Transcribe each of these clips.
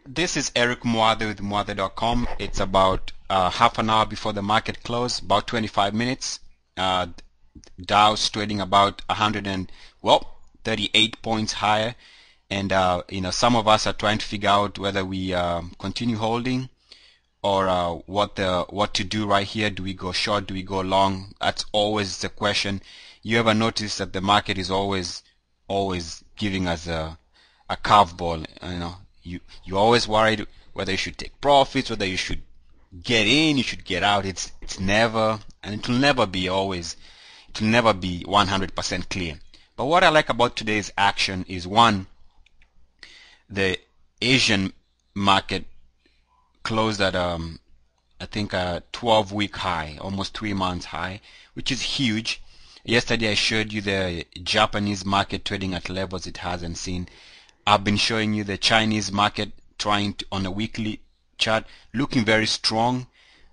This is Eric Muathe with Muathe.com. It's about half an hour before the market close, about 25 minutes. Uh, Dow's trading about 38 points higher, and some of us are trying to figure out whether we continue holding or what to do right here. Do we go short? Do we go long? That's always the question. You ever notice that the market is always giving us a curveball? You're always worried whether you should take profits, whether you should get in, you should get out. It's never, and it will never be 100% clear. But what I like about today's action is, one, the Asian market closed at I think a 12-week high, almost 3 months high, which is huge. Yesterday I showed you the Japanese market trading at levels it hasn't seen. I've been showing you the Chinese market trying to, on a weekly chart, looking very strong.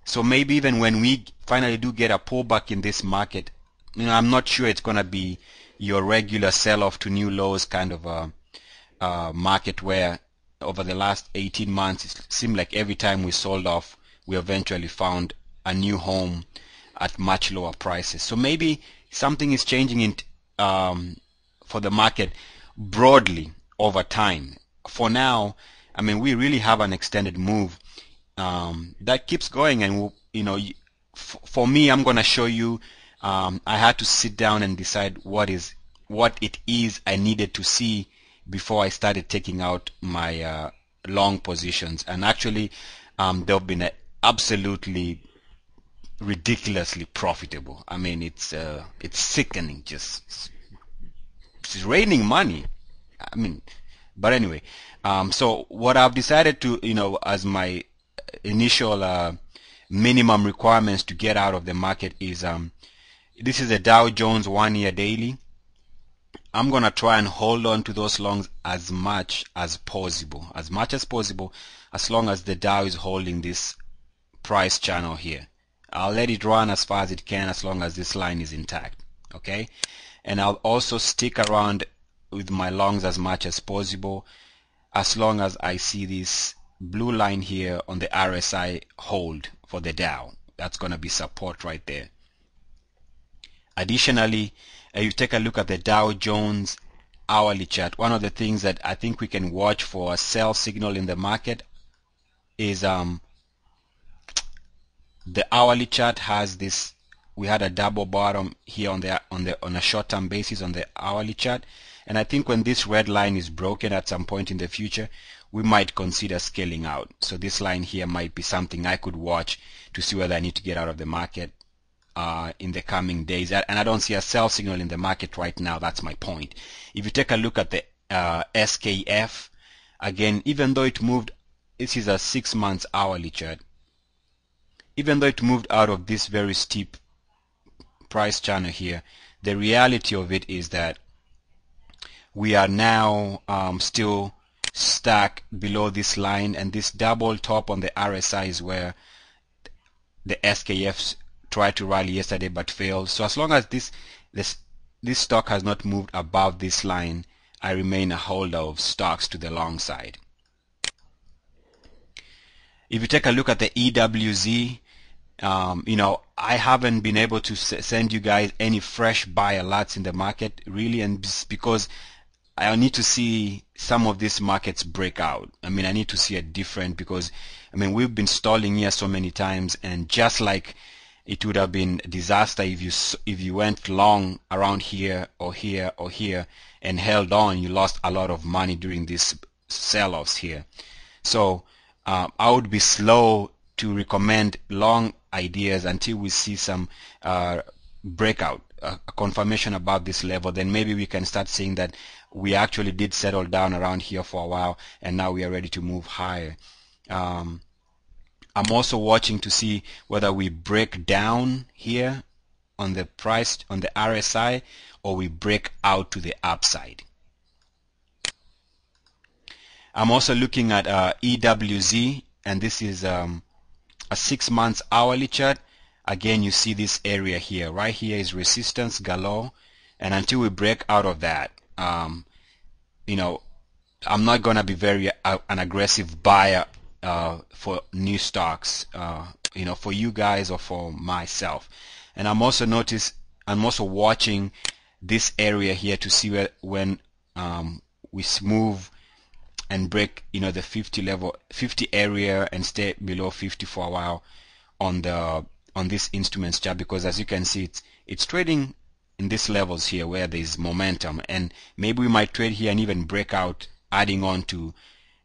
So maybe even when we finally do get a pullback in this market, I'm not sure it's going to be your regular sell-off to new lows kind of a market where over the last 18 months it seemed like every time we sold off, we eventually found a new home at much lower prices. So maybe something is changing in for the market broadly over time. For now, we really have an extended move that keeps going, and for me, I'm going to show you. I had to sit down and decide what it is I needed to see before I started taking out my long positions. And actually, they've been absolutely ridiculously profitable. It's sickening. It's raining money. But anyway, so what I've decided to, as my initial minimum requirements to get out of the market is, this is a Dow Jones 1-year daily. I'm gonna try and hold on to those longs as much as possible, as long as the Dow is holding this price channel here. I'll let it run as far as it can as long as this line is intact. Okay, and I'll also stick around with my longs as much as possible as long as I see this blue line here on the RSI hold for the Dow. That's going to be support right there. Additionally, you take a look at the Dow Jones hourly chart. One of the things that I think we can watch for a sell signal in the market is the hourly chart has this. We had a double bottom here on a short-term basis on the hourly chart, and I think when this red line is broken at some point in the future, we might consider scaling out. So this line here might be something I could watch to see whether I need to get out of the market in the coming days. And I don't see a sell signal in the market right now. That's my point. If you take a look at the SKF, again, even though it moved, this is a 6 months hourly chart, even though it moved out of this very steep price channel here, the reality of it is that we are now still stuck below this line, and this double top on the RSI is where the SKFs tried to rally yesterday but failed. So as long as this stock has not moved above this line, I remain a holder of stocks to the long side. If you take a look at the EWZ, I haven't been able to send you guys any fresh buy alerts in the market, really, and because I need to see some of these markets break out. I need to see a different, because we've been stalling here so many times, and just like it would have been a disaster if you went long around here or here or here and held on, you lost a lot of money during these sell-offs here. So I would be slow to recommend long ideas until we see some breakout, a confirmation about this level. Then maybe we can start seeing that we actually did settle down around here for a while, and now we are ready to move higher. I'm also watching to see whether we break down here on the price on the RSI, or we break out to the upside. I'm also looking at EWZ, and this is a 6 months hourly chart. Again, you see this area here. Right here is resistance galore, and until we break out of that, I'm not gonna be very an aggressive buyer for new stocks, for you guys or for myself. And I'm also watching this area here to see when we move and break, the 50 area and stay below 50 for a while on this instruments chart, because as you can see, it's trading in these levels here where there's momentum, and maybe we might trade here and even break out, adding on to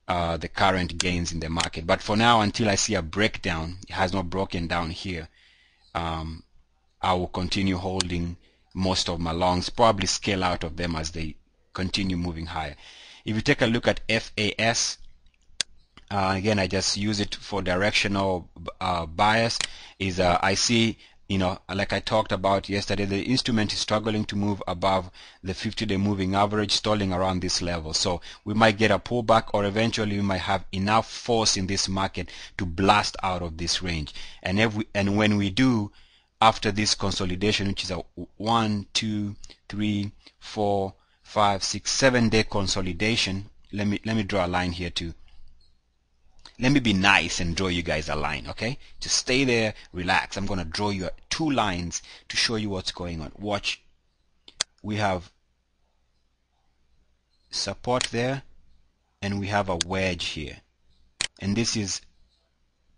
the current gains in the market. But for now, until I see a breakdown, it has not broken down here, I will continue holding most of my longs, probably scale out of them as they continue moving higher. If you take a look at FAS, again, I just use it for directional bias. I see, like I talked about yesterday, the instrument is struggling to move above the 50-day moving average, stalling around this level. So we might get a pullback, or eventually we might have enough force in this market to blast out of this range. And when we do, after this consolidation, which is a 1, 2, 3, 4, 5, 6, 7-day consolidation. Let me draw a line here too. Let me be nice and draw you guys a line, okay? Just stay there, relax. I'm gonna draw you 2 lines to show you what's going on. Watch. We have support there, and we have a wedge here. And this is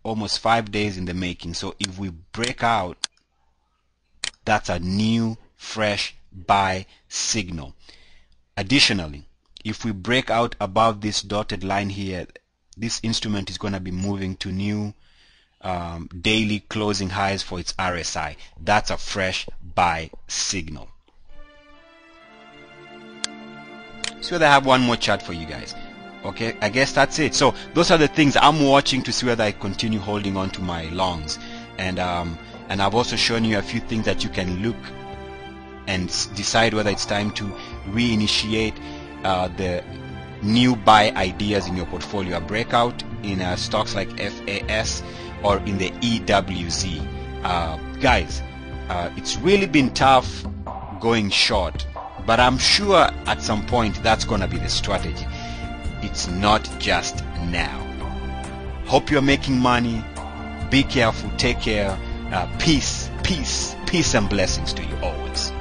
almost 5 days in the making. So if we break out, that's a new, fresh buy signal. Additionally, if we break out above this dotted line here, this instrument is going to be moving to new daily closing highs for its RSI. That's a fresh buy signal. So I have one more chart for you guys. Okay, I guess that's it. So those are the things I'm watching to see whether I continue holding on to my longs. And I've also shown you a few things that you can look and decide whether it's time to reinitiate the new buy ideas in your portfolio, a breakout in stocks like FAS or in the EWZ. Guys, it's really been tough going short, but I'm sure at some point that's going to be the strategy. It's not just now. Hope you're making money. Be careful. Take care. Peace and blessings to you always.